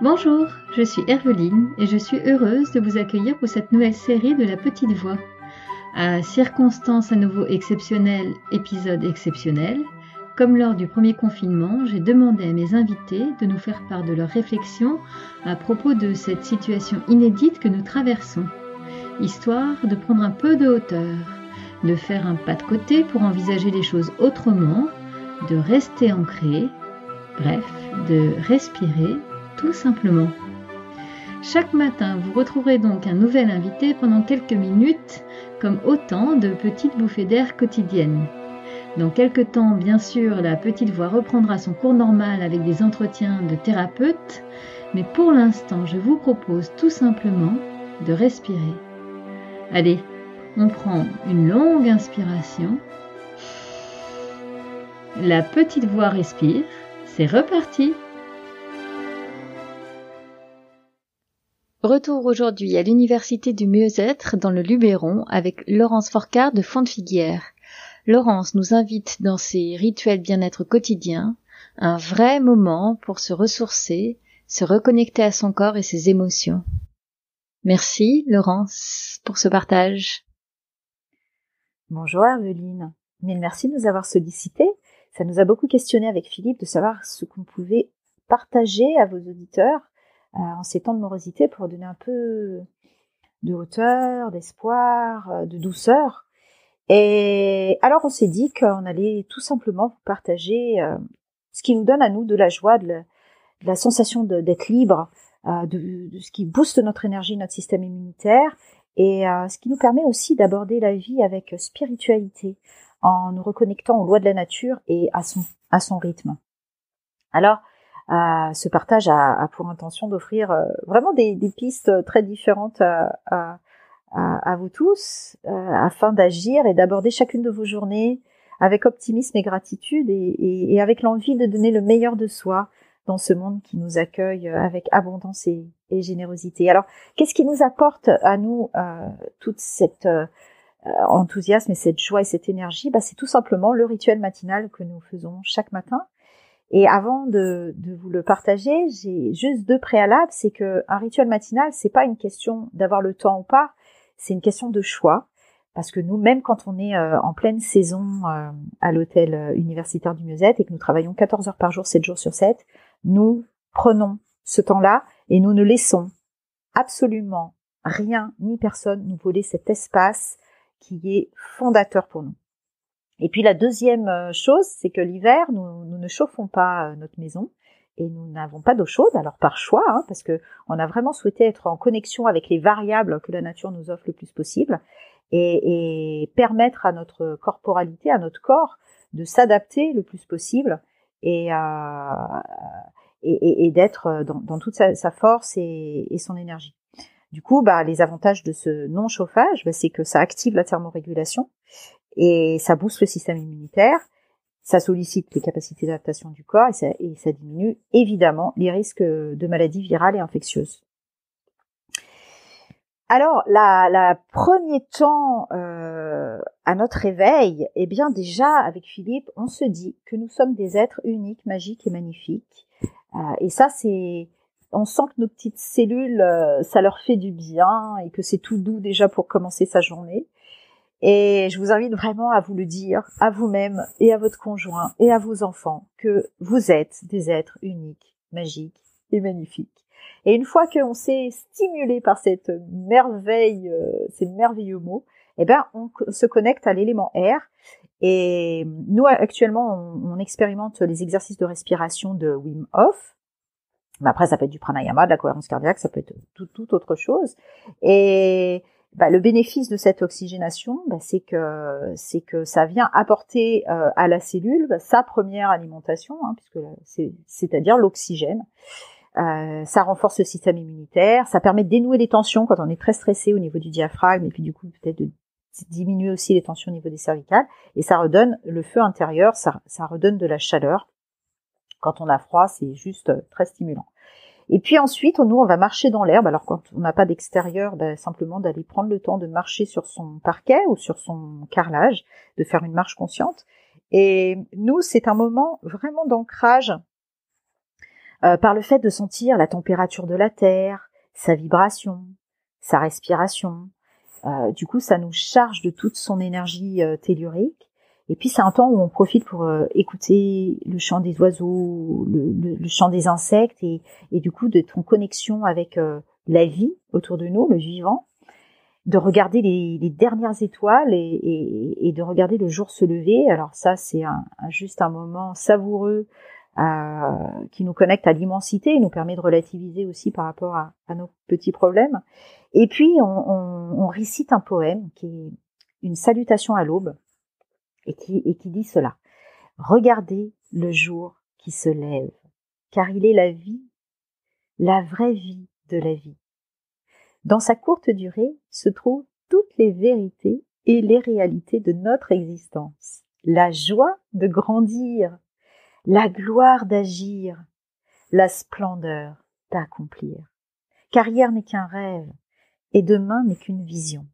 Bonjour, je suis Herveline et je suis heureuse de vous accueillir pour cette nouvelle série de La Petite Voix. À circonstances à nouveau exceptionnelles, épisode exceptionnel, comme lors du premier confinement, j'ai demandé à mes invités de nous faire part de leurs réflexions à propos de cette situation inédite que nous traversons, histoire de prendre un peu de hauteur, de faire un pas de côté pour envisager les choses autrement, de rester ancré, bref, de respirer tout simplement. Chaque matin, vous retrouverez donc un nouvel invité pendant quelques minutes, comme autant de petites bouffées d'air quotidiennes. Dans quelques temps, bien sûr, la petite voix reprendra son cours normal avec des entretiens de thérapeutes, mais pour l'instant, je vous propose tout simplement de respirer. Allez, on prend une longue inspiration. La petite voix respire. C'est reparti! Retour aujourd'hui à l'Université du Mieux-être dans le Luberon avec Laurence Fourcade de Fontfiguière. Laurence nous invite dans ses rituels bien-être quotidiens, un vrai moment pour se ressourcer, se reconnecter à son corps et ses émotions. Merci Laurence pour ce partage. Bonjour Herveline, mille merci de nous avoir sollicités. Ça nous a beaucoup questionné avec Philippe de savoir ce qu'on pouvait partager à vos auditeurs en ces temps de morosité pour donner un peu de hauteur, d'espoir, de douceur. Et alors on s'est dit qu'on allait tout simplement vous partager ce qui nous donne à nous de la joie, de la sensation d'être libre, de ce qui booste notre énergie, notre système immunitaire, et ce qui nous permet aussi d'aborder la vie avec spiritualité, en nous reconnectant aux lois de la nature et à son rythme. Alors, ce partage a pour intention d'offrir vraiment des pistes très différentes à vous tous, afin d'agir et d'aborder chacune de vos journées avec optimisme et gratitude et avec l'envie de donner le meilleur de soi dans ce monde qui nous accueille avec abondance et générosité. Alors, qu'est-ce qui nous apporte à nous toute cette enthousiasme et cette joie et cette énergie? C'est tout simplement le rituel matinal que nous faisons chaque matin. Et avant de vous le partager, j'ai juste deux préalables. C'est que un rituel matinal, c'est pas une question d'avoir le temps ou pas, c'est une question de choix. Parce que nous, même quand on est en pleine saison à l'hôtel universitaire du Mieux-être et que nous travaillons 14 heures par jour, 7 jours sur 7, nous prenons ce temps-là et nous ne laissons absolument rien ni personne nous voler cet espace qui est fondateur pour nous. Et puis la deuxième chose, c'est que l'hiver, nous ne chauffons pas notre maison et nous n'avons pas d'eau chaude, alors par choix, parce que on a vraiment souhaité être en connexion avec les variables que la nature nous offre le plus possible et permettre à notre corporalité, à notre corps, de s'adapter le plus possible et d'être dans toute sa force et son énergie. Du coup, les avantages de ce non-chauffage, c'est que ça active la thermorégulation et ça booste le système immunitaire, ça sollicite les capacités d'adaptation du corps et ça diminue évidemment les risques de maladies virales et infectieuses. Alors, la premier temps à notre réveil, déjà avec Philippe, on se dit que nous sommes des êtres uniques, magiques et magnifiques. Et ça, on sent que nos petites cellules, ça leur fait du bien et que c'est tout doux déjà pour commencer sa journée. Et je vous invite vraiment à vous le dire, à vous-même et à votre conjoint et à vos enfants, que vous êtes des êtres uniques, magiques et magnifiques. Et une fois qu'on s'est stimulé par cette merveille, ces merveilleux mots, on se connecte à l'élément air. Et nous, actuellement, on expérimente les exercices de respiration de Wim Hof. Mais après, ça peut être du pranayama, de la cohérence cardiaque, ça peut être toute autre chose. Et le bénéfice de cette oxygénation, c'est que ça vient apporter à la cellule sa première alimentation, puisque c'est-à-dire l'oxygène. Ça renforce le système immunitaire, ça permet de dénouer les tensions quand on est très stressé au niveau du diaphragme, et puis du coup peut-être de diminuer aussi les tensions au niveau des cervicales, et ça redonne le feu intérieur, ça redonne de la chaleur. Quand on a froid, c'est juste très stimulant. Et puis ensuite, nous, on va marcher dans l'herbe. Alors quand on n'a pas d'extérieur, simplement d'aller prendre le temps de marcher sur son parquet ou sur son carrelage, de faire une marche consciente. Et nous, c'est un moment vraiment d'ancrage par le fait de sentir la température de la terre, sa vibration, sa respiration. Du coup, ça nous charge de toute son énergie tellurique. Et puis, c'est un temps où on profite pour écouter le chant des oiseaux, le chant des insectes, et du coup, d'être en connexion avec la vie autour de nous, le vivant, de regarder les dernières étoiles et de regarder le jour se lever. Alors ça, c'est juste un moment savoureux qui nous connecte à l'immensité et nous permet de relativiser aussi par rapport à nos petits problèmes. Et puis, on récite un poème qui est une salutation à l'aube et qui dit cela. Regardez le jour qui se lève, car il est la vie, la vraie vie de la vie. Dans sa courte durée se trouvent toutes les vérités et les réalités de notre existence. La joie de grandir, la gloire d'agir, la splendeur d'accomplir. Car hier n'est qu'un rêve et demain n'est qu'une vision.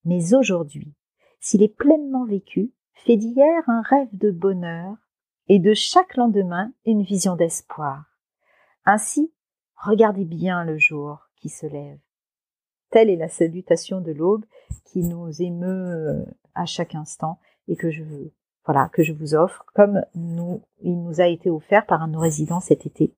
Mais aujourd'hui, s'il est pleinement vécu, fait d'hier un rêve de bonheur et de chaque lendemain une vision d'espoir. Ainsi, regardez bien le jour qui se lève. Telle est la salutation de l'aube qui nous émeut à chaque instant et que je vous offre comme il nous a été offert par un de nos résidents cet été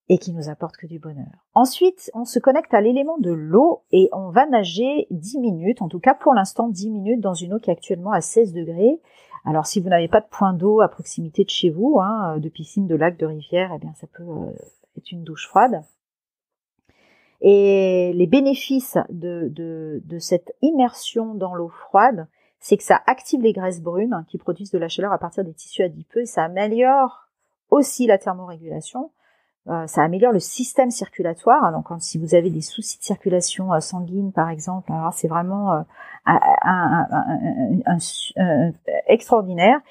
et qui nous apporte que du bonheur. Ensuite, on se connecte à l'élément de l'eau et on va nager 10 minutes, en tout cas pour l'instant 10 minutes dans une eau qui est actuellement à 16 degrés. Alors si vous n'avez pas de point d'eau à proximité de chez vous, de piscine, de lac, de rivière, eh bien ça peut être une douche froide. Et les bénéfices de cette immersion dans l'eau froide, c'est que ça active les graisses brunes qui produisent de la chaleur à partir des tissus adipeux et ça améliore aussi la thermorégulation. Ça améliore le système circulatoire. Donc, si vous avez des soucis de circulation sanguine, par exemple, alors c'est vraiment extraordinaire.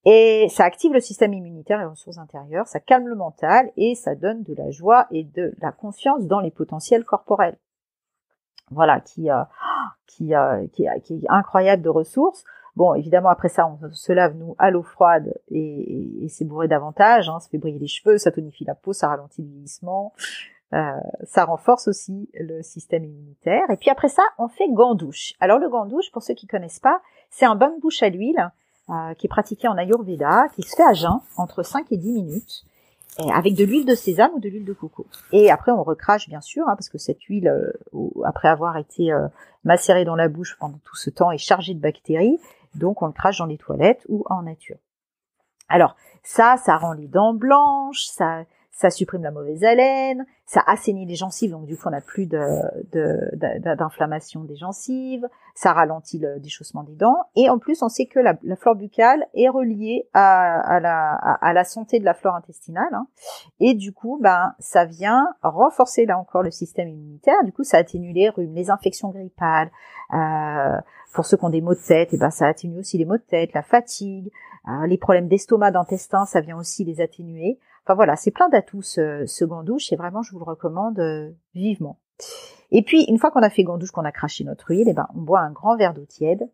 Et ça active le système immunitaire et les ressources intérieures, ça calme le mental et ça donne de la joie et de la confiance dans les potentiels corporels. Voilà, qui est incroyable de ressources. Bon, évidemment, après ça, on se lave, nous, à l'eau froide et c'est bourré d'avantages. Ça fait briller les cheveux, ça tonifie la peau, ça ralentit le vieillissement. Ça renforce aussi le système immunitaire. Et puis après ça, on fait gant-douche. Alors, le gant-douche, pour ceux qui connaissent pas, c'est un bain de bouche à l'huile qui est pratiqué en Ayurveda, qui se fait à jeun, entre 5 et 10 minutes, avec de l'huile de sésame ou de l'huile de coco. Et après, on recrache, bien sûr, parce que cette huile, après avoir été macérée dans la bouche pendant tout ce temps, est chargée de bactéries. Donc, on le crache dans les toilettes ou en nature. Alors, ça rend les dents blanches, ça supprime la mauvaise haleine, ça assainit les gencives, donc du coup, on n'a plus d'inflammation des gencives, ça ralentit le déchaussement des dents, et en plus, on sait que la flore buccale est reliée à la santé de la flore intestinale, et du coup, ça vient renforcer, là encore, le système immunitaire, du coup, ça atténue les rhumes, les infections grippales, pour ceux qui ont des maux de tête, ça atténue aussi les maux de tête, la fatigue, les problèmes d'estomac, d'intestin, ça vient aussi les atténuer. Enfin voilà, c'est plein d'atouts ce gant-douche et vraiment je vous le recommande vivement. Et puis une fois qu'on a fait gant-douche, qu'on a craché notre huile, on boit un grand verre d'eau tiède.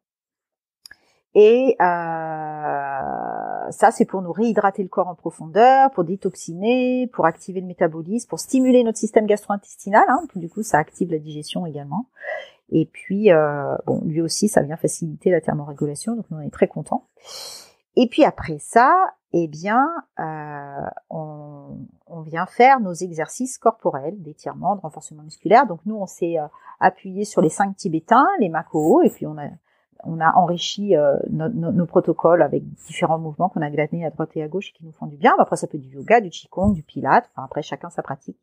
Et ça c'est pour nous réhydrater le corps en profondeur, pour détoxiner, pour activer le métabolisme, pour stimuler notre système gastro-intestinal. Du coup ça active la digestion également. Et puis lui aussi ça vient faciliter la thermorégulation, donc nous on est très contents. Et puis après ça, on vient faire nos exercices corporels, d'étirement, de renforcement musculaire. Donc nous, on s'est appuyé sur les 5 tibétains, les Makoho, et puis on a enrichi nos protocoles avec différents mouvements qu'on a glanés à droite et à gauche et qui nous font du bien. Après, ça peut être du yoga, du qigong, du pilate. Enfin, après, chacun sa pratique.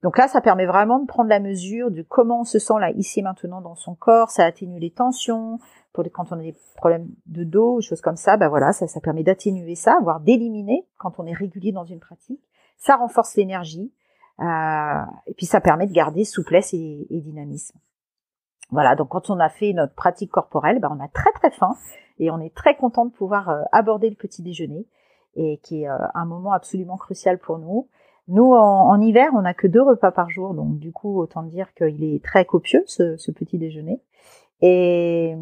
Donc là, ça permet vraiment de prendre la mesure de comment on se sent là, ici et maintenant dans son corps. Ça atténue les tensions. Quand on a des problèmes de dos, choses comme ça, ça permet d'atténuer ça, voire d'éliminer quand on est régulier dans une pratique. Ça renforce l'énergie, et puis ça permet de garder souplesse et dynamisme. Voilà, donc quand on a fait notre pratique corporelle, on a très très faim et on est très content de pouvoir aborder le petit déjeuner, et qui est un moment absolument crucial pour nous. Nous, en hiver, on n'a que 2 repas par jour, donc du coup, autant dire qu'il est très copieux ce petit déjeuner. Et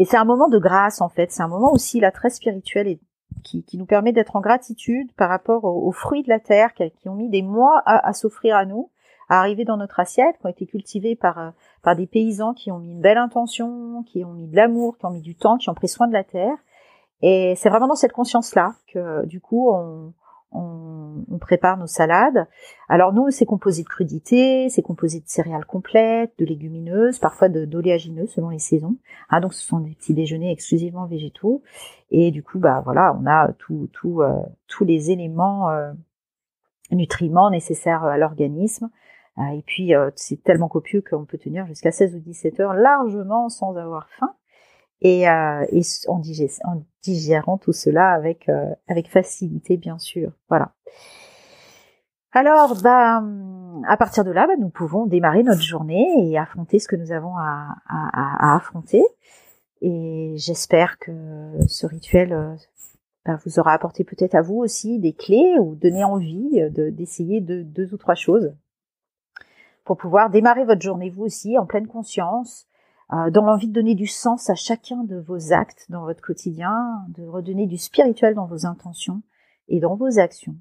c'est un moment de grâce en fait, c'est un moment aussi là très spirituel et qui nous permet d'être en gratitude par rapport aux fruits de la terre qui ont mis des mois à s'offrir à nous, à arriver dans notre assiette, qui ont été cultivés par des paysans qui ont mis une belle intention, qui ont mis de l'amour, qui ont mis du temps, qui ont pris soin de la terre. Et c'est vraiment dans cette conscience-là que du coup on prépare nos salades. Alors nous, c'est composé de crudités, c'est composé de céréales complètes, de légumineuses, parfois d'oléagineux selon les saisons. Donc ce sont des petits déjeuners exclusivement végétaux. Et du coup, voilà, on a tous les éléments nutriments nécessaires à l'organisme. Et puis c'est tellement copieux qu'on peut tenir jusqu'à 16 ou 17 heures largement sans avoir faim. Et en digérant tout cela avec facilité, bien sûr. Voilà. Alors, à partir de là, nous pouvons démarrer notre journée et affronter ce que nous avons à affronter. Et j'espère que ce rituel vous aura apporté peut-être à vous aussi des clés ou donné envie d'essayer deux ou trois choses pour pouvoir démarrer votre journée vous aussi en pleine conscience, dans l'envie de donner du sens à chacun de vos actes dans votre quotidien, de redonner du spirituel dans vos intentions et dans vos actions,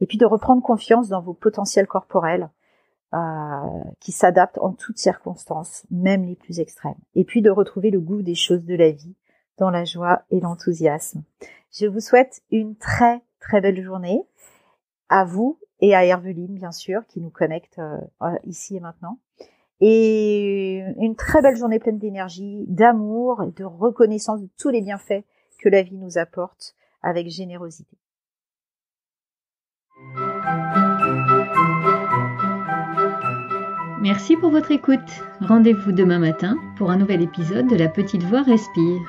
et puis de reprendre confiance dans vos potentiels corporels qui s'adaptent en toutes circonstances, même les plus extrêmes, et puis de retrouver le goût des choses de la vie dans la joie et l'enthousiasme. Je vous souhaite une très très belle journée à vous et à Herveline, bien sûr, qui nous connecte ici et maintenant. Et une très belle journée pleine d'énergie, d'amour et de reconnaissance de tous les bienfaits que la vie nous apporte avec générosité. Merci pour votre écoute. Rendez-vous demain matin pour un nouvel épisode de La Petite Voix Respire.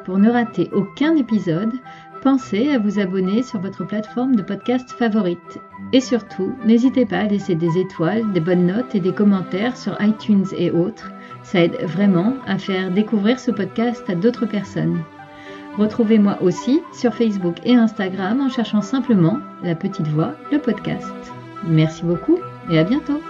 Pour ne rater aucun épisode, pensez à vous abonner sur votre plateforme de podcast favorite. Et surtout, n'hésitez pas à laisser des étoiles, des bonnes notes et des commentaires sur iTunes et autres. Ça aide vraiment à faire découvrir ce podcast à d'autres personnes. Retrouvez-moi aussi sur Facebook et Instagram en cherchant simplement La Petite Voix, le podcast. Merci beaucoup et à bientôt.